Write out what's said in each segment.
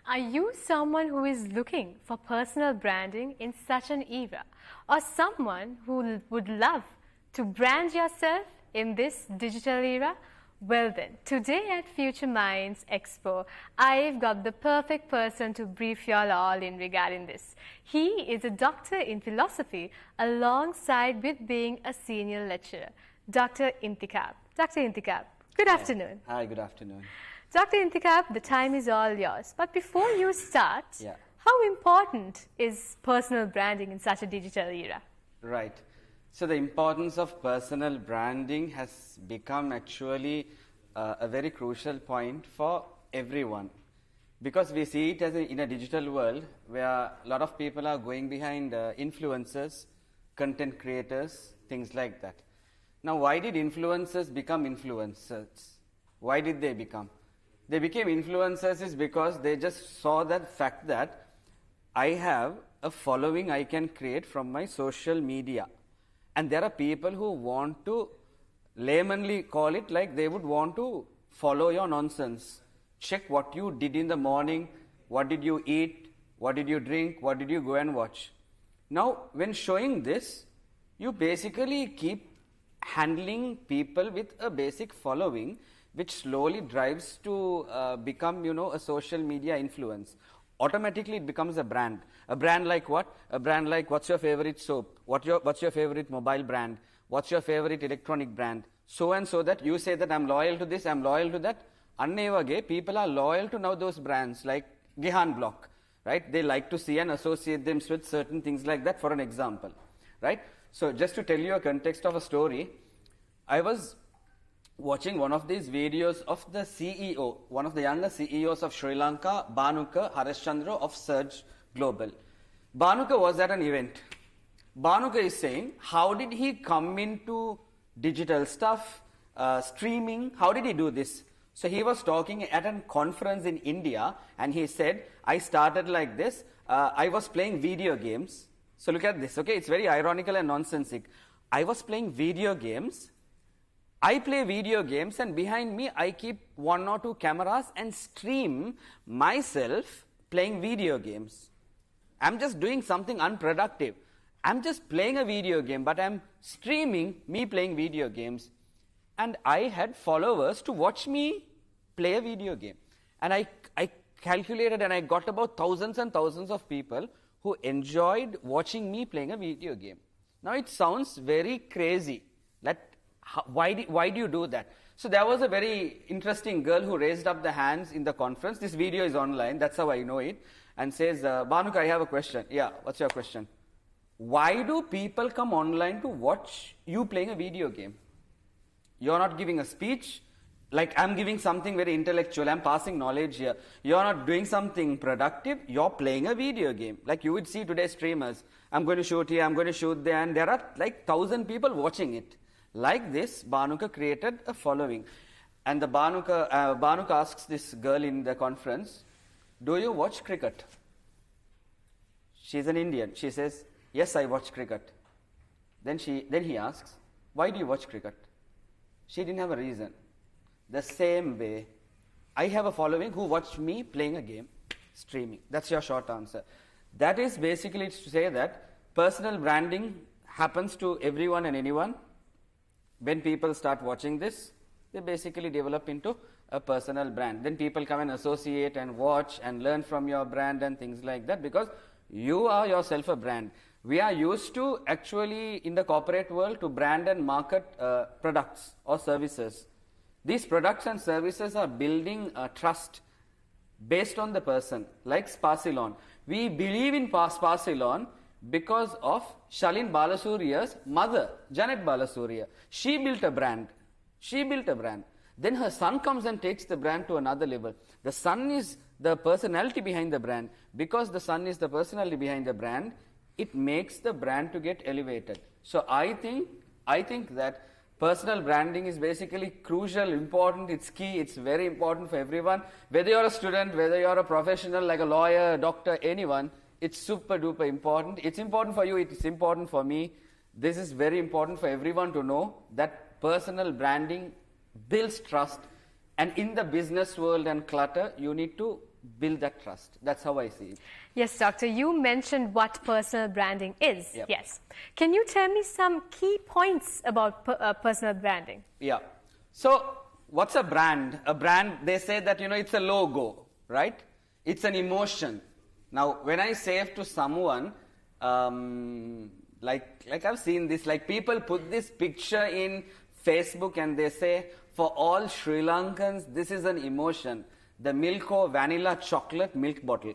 Are you someone who is looking for personal branding in such an era, or someone who would love to brand yourself in this digital era? Well then, today at Future Minds Expo, I've got the perfect person to brief y'all all in regarding this. He is a doctor in philosophy alongside with being a senior lecturer, Dr. 𝐈𝐧𝐭𝐡𝐢𝐤𝐚𝐛 Dr. 𝐈𝐧𝐭𝐡𝐢𝐤𝐚𝐛, good afternoon. Hi, good afternoon. Dr. 𝐈𝐧𝐭𝐡𝐢𝐤𝐚𝐛, the time is all yours. But before you start, how important is personal branding in such a digital era? Right. So the importance of personal branding has become actually a very crucial point for everyone, because we see it as in a digital world where a lot of people are going behind influencers, content creators, things like that. Now, why did influencers become influencers? Why did they become? They became influencers is because they just saw that fact that I have a following I can create from my social media. And there are people who want to, laymanly call it like they would want to follow your nonsense. Check what you did in the morning, what did you eat, what did you drink, what did you go and watch. Now, when showing this, you basically keep handling people with a basic following, which slowly drives to become, a social media influence. Automatically, it becomes a brand. A brand like what? A brand like, what's your favorite soap? What's your favorite mobile brand? What's your favorite electronic brand? So and so that you say that I'm loyal to this, I'm loyal to that. Annevage, people are loyal to now those brands like Gihan Block, right? They like to see and associate them with certain things like that, for an example, right? So just to tell you a context of a story, I was watching one of these videos of the CEO, one of the younger CEOs of Sri Lanka, 𝐷𝐴 Harishchandra of Surge Global. 𝐷𝐴 was at an event. 𝐷𝐴 is saying, how did he come into digital stuff, streaming? How did he do this? So he was talking at a conference in India, and he said, I started like this. I was playing video games. So look at this, okay? It's very ironical and nonsensic. I was playing video games. I play video games, and behind me I keep 1 or 2 cameras and stream myself playing video games. I'm just doing something unproductive. I'm just playing a video game, but I'm streaming me playing video games. And I had followers to watch me play a video game. And I calculated, and I got about thousands and thousands of people who enjoyed watching me playing a video game. Now it sounds very crazy. Why do you do that? So there was a very interesting girl who raised up the hands in the conference. This video is online, that's how I know it. And says, 𝐷𝐴, I have a question. Yeah, what's your question? Why do people come online to watch you playing a video game? You're not giving a speech, like I'm giving something very intellectual, I'm passing knowledge here. You're not doing something productive, you're playing a video game. Like you would see today's streamers. I'm going to shoot here, I'm going to shoot there, and there are like 1,000 people watching it. Like this, 𝐷𝐴 created a following. And the 𝐷𝐴 asks this girl in the conference, do you watch cricket? She's an Indian. She says, yes, I watch cricket. Then he asks, why do you watch cricket? She didn't have a reason. The same way, I have a following who watch me playing a game, streaming. That's your short answer. That is basically to say that personal branding happens to everyone and anyone. When people start watching this, they basically develop into a personal brand. Then people come and associate and watch and learn from your brand and things like that, because you are yourself a brand. We are used to actually in the corporate world to brand and market products or services. These products and services are building trust based on the person, like Sparsilon. We believe in Sparsilon because of Shalin Balasurya's mother, Janet Balasurya. She built a brand. Then her son comes and takes the brand to another level. The son is the personality behind the brand. Because the son is the personality behind the brand, it makes the brand to get elevated. So I think that personal branding is basically crucial, important, it's key, it's very important for everyone. Whether you're a student, whether you're a professional like a lawyer, a doctor, anyone, it's super duper important. It's important for you, it's important for me. This is very important for everyone to know that personal branding builds trust. And in the business world and clutter, you need to build that trust. That's how I see it. Yes, Doctor, you mentioned what personal branding is. Yep. Yes. Can you tell me some key points about personal branding? Yeah. So what's a brand? A brand, they say that, it's a logo, right? It's an emotion. Now, when I say to someone, like I've seen this, like people put this picture in Facebook and they say, for all Sri Lankans, this is an emotion. The milk or vanilla chocolate milk bottle.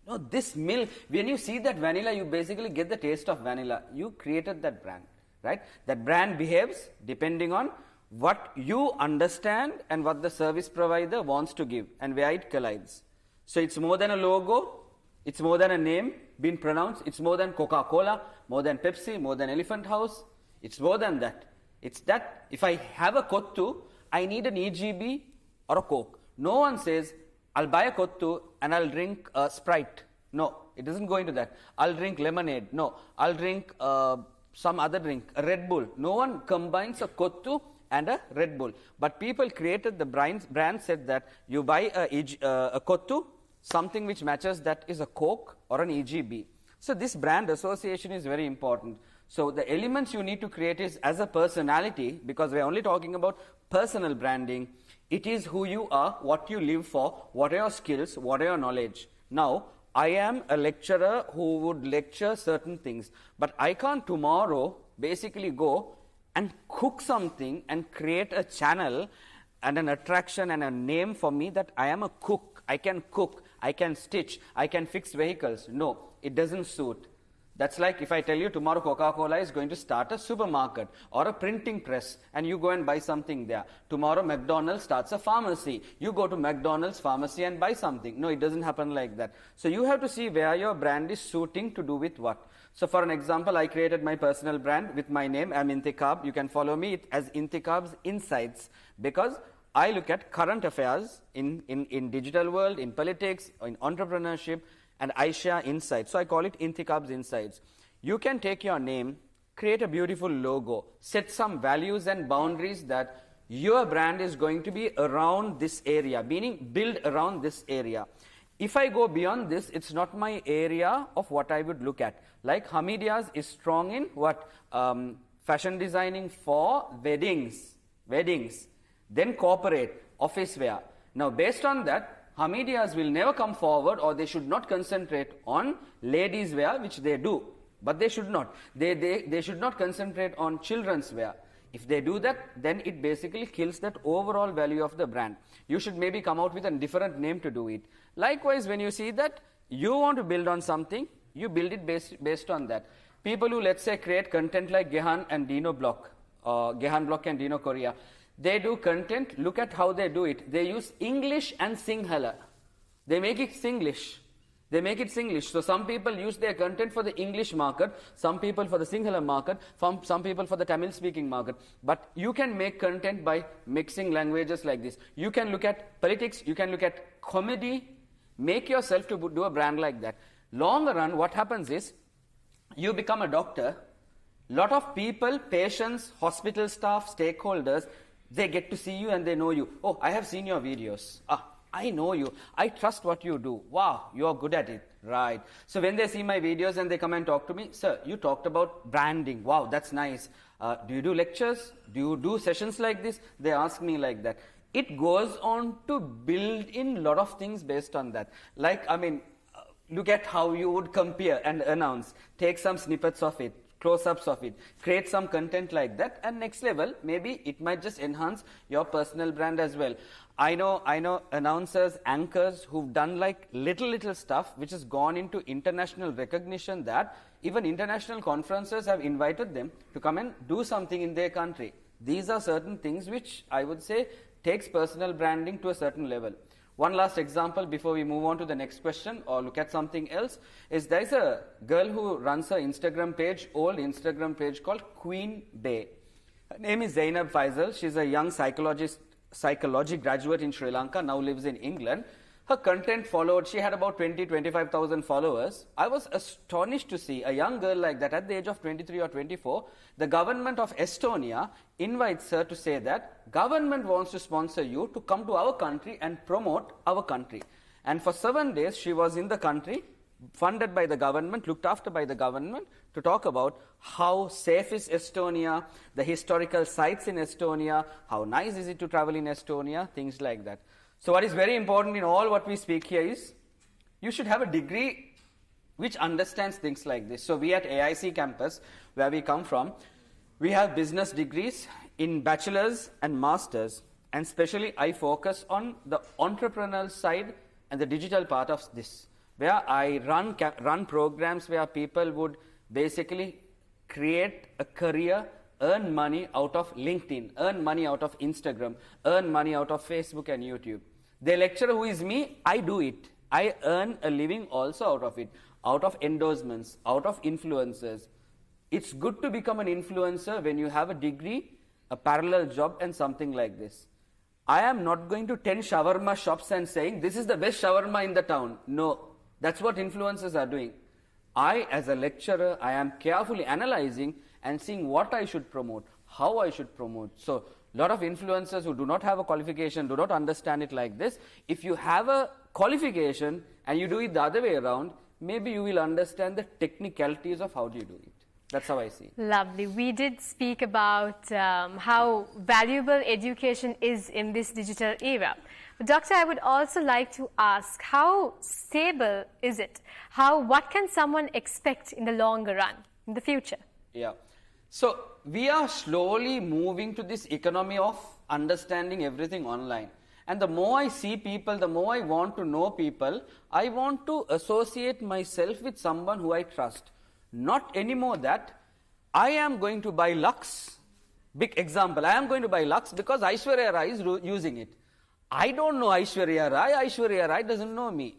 No, this milk, when you see that vanilla, you basically get the taste of vanilla. You created that brand, right? That brand behaves depending on what you understand and what the service provider wants to give and where it collides. So it's more than a logo, it's more than a name being pronounced, it's more than Coca-Cola, more than Pepsi, more than Elephant House, it's more than that. It's that if I have a kottu, I need an EGB or a Coke. No one says, I'll buy a kottu and I'll drink Sprite. No, it doesn't go into that. I'll drink lemonade. No, I'll drink some other drink, a Red Bull. No one combines a kottu and a Red Bull. But people created the brand said that you buy a kottu, something which matches that is a Coke or an EGB. So this brand association is very important. So the elements you need to create is as a personality, because we're only talking about personal branding. It is who you are, what you live for, what are your skills, what are your knowledge. Now, I am a lecturer who would lecture certain things, but I can't tomorrow basically go and cook something and create a channel and an attraction and a name for me that I am a cook. I can cook, I can stitch, I can fix vehicles. No, it doesn't suit. That's like if I tell you tomorrow Coca-Cola is going to start a supermarket or a printing press and you go and buy something there. Tomorrow McDonald's starts a pharmacy. You go to McDonald's pharmacy and buy something. No, it doesn't happen like that. So you have to see where your brand is suiting to do with what. So for an example, I created my personal brand with my name. I'm 𝐈𝐧𝐿𝐴𝐵. You can follow me as 𝐈𝐧𝐭𝐡𝐢𝐤𝐚𝐛 Insights because I look at current affairs in digital world, in politics, in entrepreneurship, and I share insights. So I call it 𝐈𝐧𝐭𝐡𝐢𝐤𝐚𝐛 Insights. You can take your name, create a beautiful logo, set some values and boundaries that your brand is going to be around this area, meaning build around this area. If I go beyond this, it's not my area of what I would look at. Like Hamidia's is strong in what? Fashion designing for weddings, then corporate, office wear. Now based on that, Hamidia's will never come forward or they should not concentrate on ladies wear, which they do, but they should not. They should not concentrate on children's wear. If they do that, then it basically kills that overall value of the brand. You should maybe come out with a different name to do it. Likewise, when you see that you want to build on something, you build it based on that. People who, let's say, create content like Gehan and Dino Block, Gehan Block and Dino Korea, they do content, look at how they do it. They use English and Sinhala. They make it Singlish. So some people use their content for the English market, some people for the Sinhala market, some people for the Tamil speaking market. But you can make content by mixing languages like this. You can look at politics, you can look at comedy, make yourself to do a brand like that. Longer run, what happens is, you become a doctor, lot of people, patients, hospital staff, stakeholders, they get to see you and they know you. Oh, I have seen your videos. I know you. I trust what you do. Wow, you are good at it. Right. So when they see my videos and they come and talk to me, sir, you talked about branding. Wow, that's nice. Do you do lectures? Do you do sessions like this? They ask me like that. It goes on to build in a lot of things based on that. Like, look at how you would compare and announce. Take some snippets of it. Close-ups of it, create some content like that, and next level, maybe it might just enhance your personal brand as well. I know announcers, anchors who've done like little stuff which has gone into international recognition that even international conferences have invited them to come and do something in their country. These are certain things which I would say takes personal branding to a certain level. One last example before we move on to the next question or look at something else is there's a girl who runs her Instagram page, old Instagram page called Queen Bay. Her name is Zainab Faisal. She's a young psychology graduate in Sri Lanka, now lives in England. Her content followed, she had about 25,000 followers. I was astonished to see a young girl like that at the age of 23 or 24. The government of Estonia invites her to say that government wants to sponsor you to come to our country and promote our country. And for 7 days, she was in the country, funded by the government, looked after by the government, to talk about how safe is Estonia, the historical sites in Estonia, how nice is it to travel in Estonia, things like that. So what is very important in all what we speak here is, you should have a degree which understands things like this. So we at AIC campus, where we come from, we have business degrees in bachelor's and master's, and especially I focus on the entrepreneurial side and the digital part of this, where I run programs where people would basically create a career, earn money out of LinkedIn, earn money out of Instagram, earn money out of Facebook and YouTube. The lecturer who is me, I do it. I earn a living also out of it, out of endorsements, out of influencers. It's good to become an influencer when you have a degree, a parallel job and something like this. I am not going to 10 shawarma shops and saying, this is the best shawarma in the town. No, that's what influencers are doing. I, as a lecturer, I am carefully analyzing and seeing what I should promote, how I should promote. So, a lot of influencers who do not have a qualification, do not understand it like this. If you have a qualification and you do it the other way around, maybe you will understand the technicalities of how do you do it. That's how I see it. Lovely. We did speak about how valuable education is in this digital era. But Doctor, I would also like to ask, how stable is it? What can someone expect in the longer run, in the future? Yeah. So, we are slowly moving to this economy of understanding everything online. And the more I see people, the more I want to know people, I want to associate myself with someone who I trust. Not anymore that I am going to buy Lux. Big example, I am going to buy Lux because Aishwarya Rai is using it. I don't know Aishwarya Rai doesn't know me.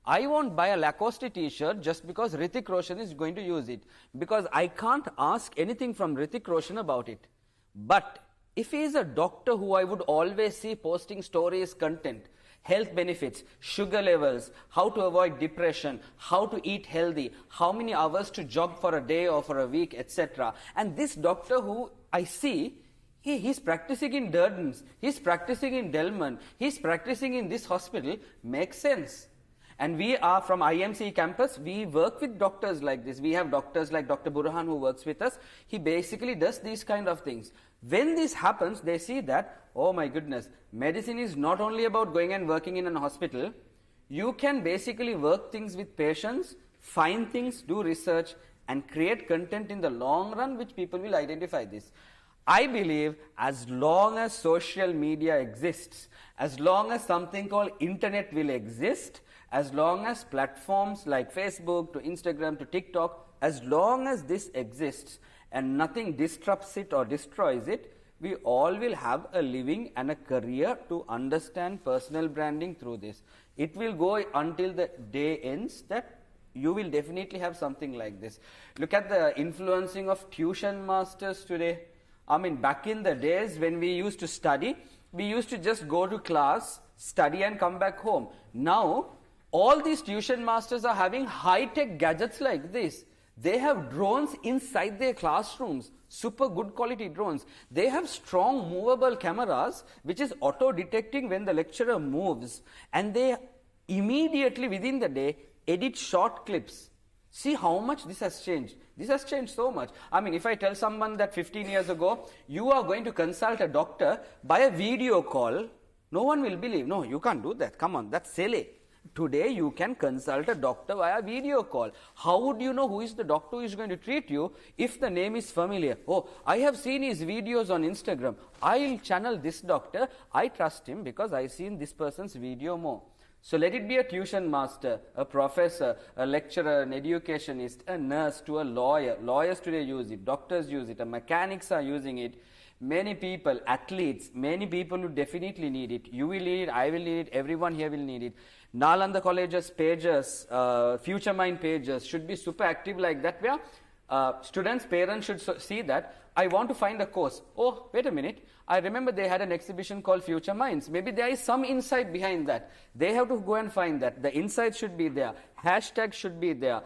I won't buy a Lacoste t-shirt just because Hrithik Roshan is going to use it, because I can't ask anything from Hrithik Roshan about it. But if he is a doctor who I would always see posting stories, content, health benefits, sugar levels, how to avoid depression, how to eat healthy, how many hours to jog for a day or for a week, etc. And this doctor who I see, he's practicing in Durdans, he's practicing in Delman, he's practicing in this hospital, makes sense. And we are from IMC campus, we work with doctors like this. We have doctors like Dr. Burhan who works with us. He basically does these kind of things. When this happens, they see that, oh my goodness, medicine is not only about going and working in an hospital. You can basically work things with patients, find things, do research, and create content in the long run which people will identify this. I believe as long as social media exists, as long as something called internet will exist, as long as platforms like Facebook to Instagram to TikTok, as long as this exists and nothing disrupts it or destroys it, we all will have a living and a career to understand personal branding through this. It will go until the day ends that you will definitely have something like this. Look at the influencing of tuition masters today. I mean, back in the days when we used to study, we used to just go to class, study and come back home. Now, all these tuition masters are having high-tech gadgets like this. They have drones inside their classrooms, super good quality drones. They have strong movable cameras which is auto-detecting when the lecturer moves, and they immediately within the day edit short clips. See how much this has changed. This has changed so much. I mean, if I tell someone that 15 years ago, you are going to consult a doctor by a video call, no one will believe. No, you can't do that. Come on, that's silly. Today, you can consult a doctor via video call. How would you know who is the doctor who is going to treat you if the name is familiar? Oh, I have seen his videos on Instagram. I'll channel this doctor. I trust him because I've seen this person's video more. So let it be a tuition master, a professor, a lecturer, an educationist, a nurse to a lawyer. Lawyers today use it. Doctors use it. Mechanics are using it. Many people, athletes, many people who definitely need it. You will need it, I will need it, everyone here will need it. Nalanda College's pages, Future Mind pages should be super active like that, where students, parents should see that I want to find a course. Oh, wait a minute. I remember they had an exhibition called Future Minds. Maybe there is some insight behind that. They have to go and find that. The insight should be there. Hashtag should be there.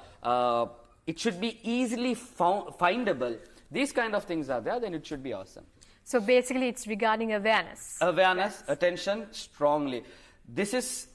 It should be easily findable. These kind of things are there, then it should be awesome. So basically, it's regarding awareness. Awareness, yes. Attention, strongly. This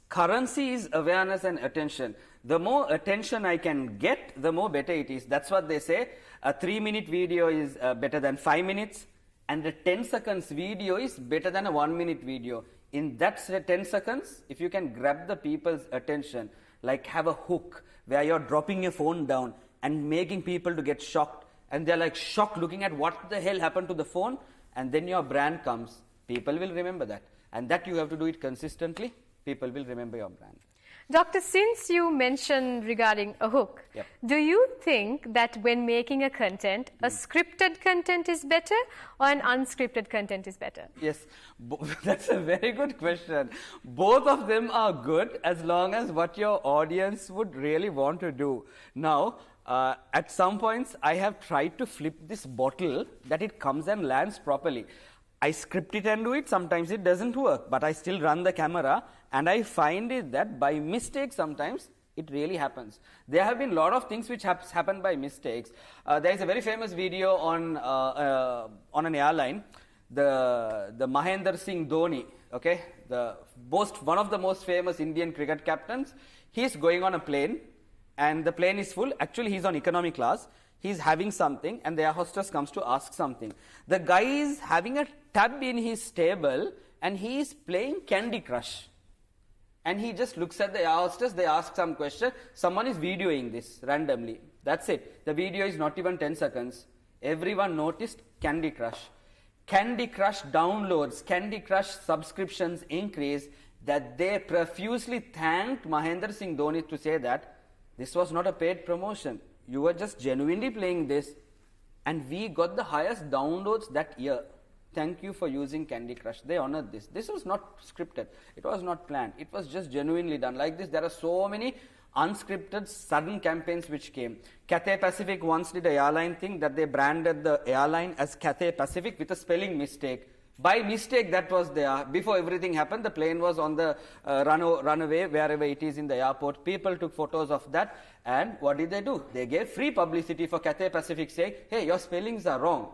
currency is awareness and attention. The more attention I can get, the more better it is. That's what they say. A 3-minute video is better than 5 minutes, and a 10 seconds video is better than a 1-minute video. In that 10 seconds, if you can grab the people's attention, like have a hook where you're dropping your phone down and making people to get shocked, and they're like shocked looking at what the hell happened to the phone, and then your brand comes, people will remember that. And that you have to do it consistently, people will remember your brand. Doctor, since you mentioned regarding a hook, Yep. do you think that when making a content, a scripted content is better or an unscripted content is better? Yes, that's a very good question. Both of them are good as long as what your audience would really want to do. Now, at some points, I have tried to flip this bottle that it comes and lands properly. I script it and do it, sometimes it doesn't work, but I still run the camera, and I find it that by mistake sometimes it really happens. There have been a lot of things which happen by mistakes. There is a very famous video on an airline, the Mahendra Singh Dhoni, okay, one of the most famous Indian cricket captains. He's going on a plane, and the plane is full. Actually, he's on economy class. He's having something, and the air hostess comes to ask something. The guy is having a tab in his table, and he is playing Candy Crush. And he just looks at the air hostess, they ask some question, someone is videoing this randomly. That's it. The video is not even 10 seconds. Everyone noticed Candy Crush. Candy Crush downloads, Candy Crush subscriptions increase, that they profusely thanked Mahendra Singh Dhoni to say that this was not a paid promotion. You were just genuinely playing this, and we got the highest downloads that year. Thank you for using Candy Crush. They honored this. This was not scripted. It was not planned. It was just genuinely done. Like this, there are so many unscripted, sudden campaigns which came. Cathay Pacific once did an airline thing that they branded the airline as Cathay Pacific with a spelling mistake. By mistake, that was there. Before everything happened, the plane was on the runaway, wherever it is in the airport. People took photos of that, and what did they do? They gave free publicity for Cathay Pacific, saying, hey, your spellings are wrong.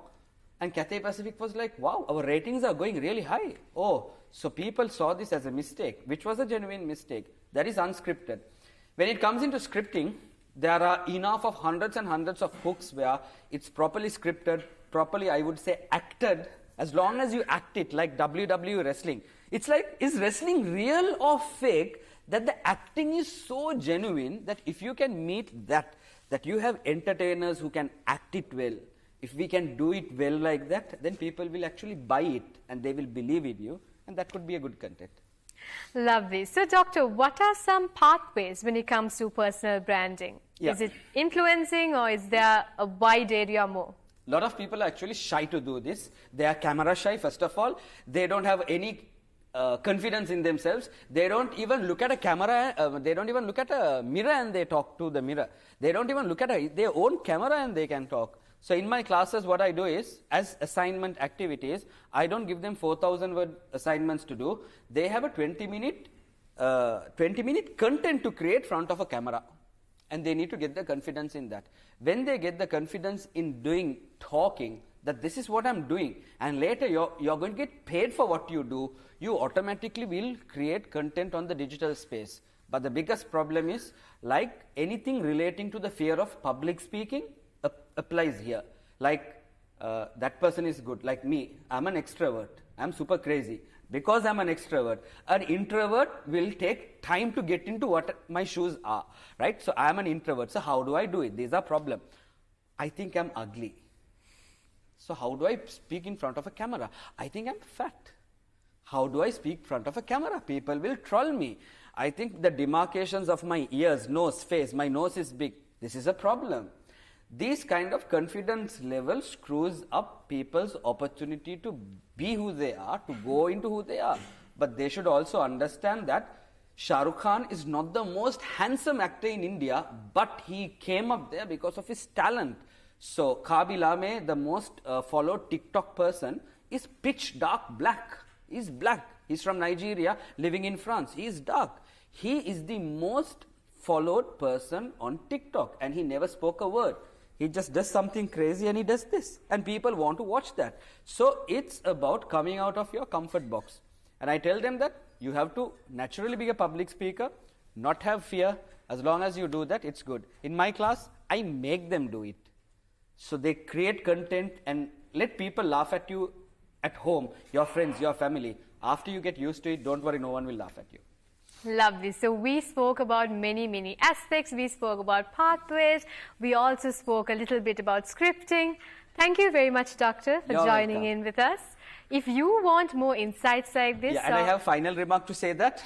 And Cathay Pacific was like, wow, our ratings are going really high. Oh, so people saw this as a mistake, which was a genuine mistake. That is unscripted. When it comes into scripting, there are enough of hundreds and hundreds of hooks where it's properly scripted, properly, I would say, acted. As long as you act it, like WWE wrestling. It's like, is wrestling real or fake? That the acting is so genuine that if you can meet that you have entertainers who can act it well. If we can do it well like that, then people will actually buy it and they will believe in you, and that could be a good content. Lovely. So, Doctor, what are some pathways when it comes to personal branding? Yeah. Is it influencing, or is there a wide area more? A lot of people are actually shy to do this. They are camera shy, first of all. They don't have any confidence in themselves. They don't even look at a camera, they don't even look at a mirror and they talk to the mirror. They don't even look at their own camera and they can talk. So in my classes, what I do is, as assignment activities, I don't give them 4,000 word assignments to do. They have a 20-minute content to create front of a camera. And they need to get the confidence in that. When they get the confidence in talking, that this is what I'm doing, and later you're going to get paid for what you do, you automatically will create content on the digital space. But the biggest problem is, like anything relating to the fear of public speaking, applies here. Like that person is good, like me, I'm an extrovert, I'm super crazy. Because I'm an extrovert, an introvert will take time to get into what my shoes are, right? So I'm an introvert, so how do I do it? These are problems. I think I'm ugly. So how do I speak in front of a camera? I think I'm fat. How do I speak in front of a camera? People will troll me. I think the demarcations of my ears, nose, face, my nose is big. This is a problem. These kind of confidence level screws up people's opportunity to be who they are, to go into who they are. But they should also understand that Shah Rukh Khan is not the most handsome actor in India, but he came up there because of his talent. So 𝐷, the most followed TikTok person, is pitch dark black. He's black. He's from Nigeria, living in France. He is dark. He is the most followed person on TikTok, and he never spoke a word. He just does something crazy and he does this, and people want to watch that. So it's about coming out of your comfort box. And I tell them that you have to naturally be a public speaker, not have fear. As long as you do that, it's good. In my class, I make them do it. So they create content and let people laugh at you at home, your friends, your family. After you get used to it, don't worry, no one will laugh at you. Lovely. So we spoke about many aspects. We spoke about pathways. We also spoke a little bit about scripting. Thank you very much, Doctor, for joining in with us. If you want more insights like this... Yeah, and I have a final remark to say that.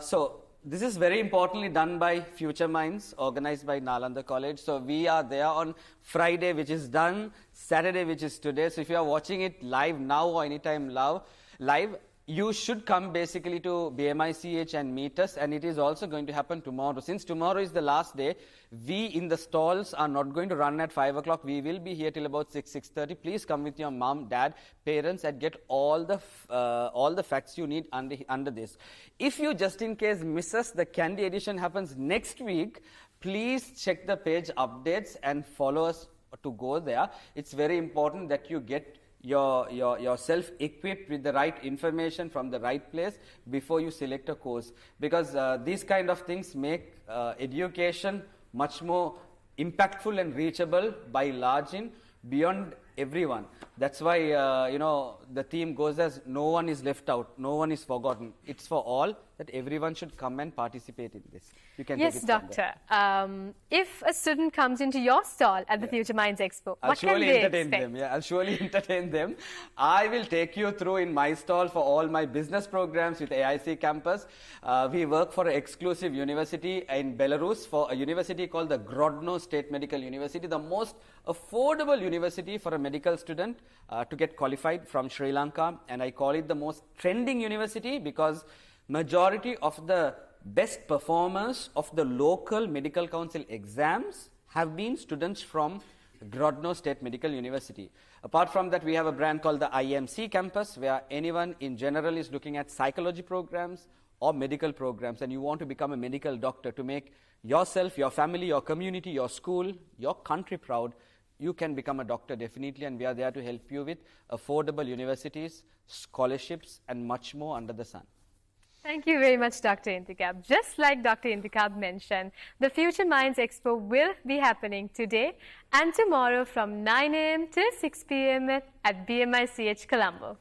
So this is very importantly done by Future Minds, organized by Nalanda College. So we are there on Friday, which is done, Saturday, which is today. So if you are watching it live now or anytime live, you should come basically to BMICH and meet us, and it is also going to happen tomorrow. Since tomorrow is the last day, we in the stalls are not going to run at 5 o'clock. We will be here till about 6:30. Please come with your mom, dad, parents, and get all the facts you need under this. If you just in case miss us, the Candy edition happens next week. Please check the page updates and follow us to go there. It's very important that you get yourself equipped with the right information from the right place before you select a course, because these kind of things make education much more impactful and reachable by large beyond everyone. That's why the theme goes as no one is left out, no one is forgotten. It's for all, that everyone should come and participate in this. You can yes, Doctor. If a student comes into your stall at the Future Minds Expo, what can they expect? I'll surely entertain them. I will take you through in my stall for all my business programs with AIC campus. We work for an exclusive university in Belarus, for a university called the Grodno State Medical University, the most affordable university for a medical student to get qualified from Sri Lanka. And I call it the most trending university because majority of the best performers of the local medical council exams have been students from Grodno State Medical University. Apart from that, we have a brand called the IMC campus, where anyone in general is looking at psychology programs or medical programs, and you want to become a medical doctor to make yourself, your family, your community, your school, your country proud. You can become a doctor definitely, and we are there to help you with affordable universities, scholarships, and much more under the sun. Thank you very much, Dr. 𝐷𝐸𝐷𝐃𝐒. Just like Dr. 𝐷𝐸𝐷𝐃𝐒 mentioned, the Future Minds Expo will be happening today and tomorrow from 9 a.m. till 6 p.m. at BMICH Colombo.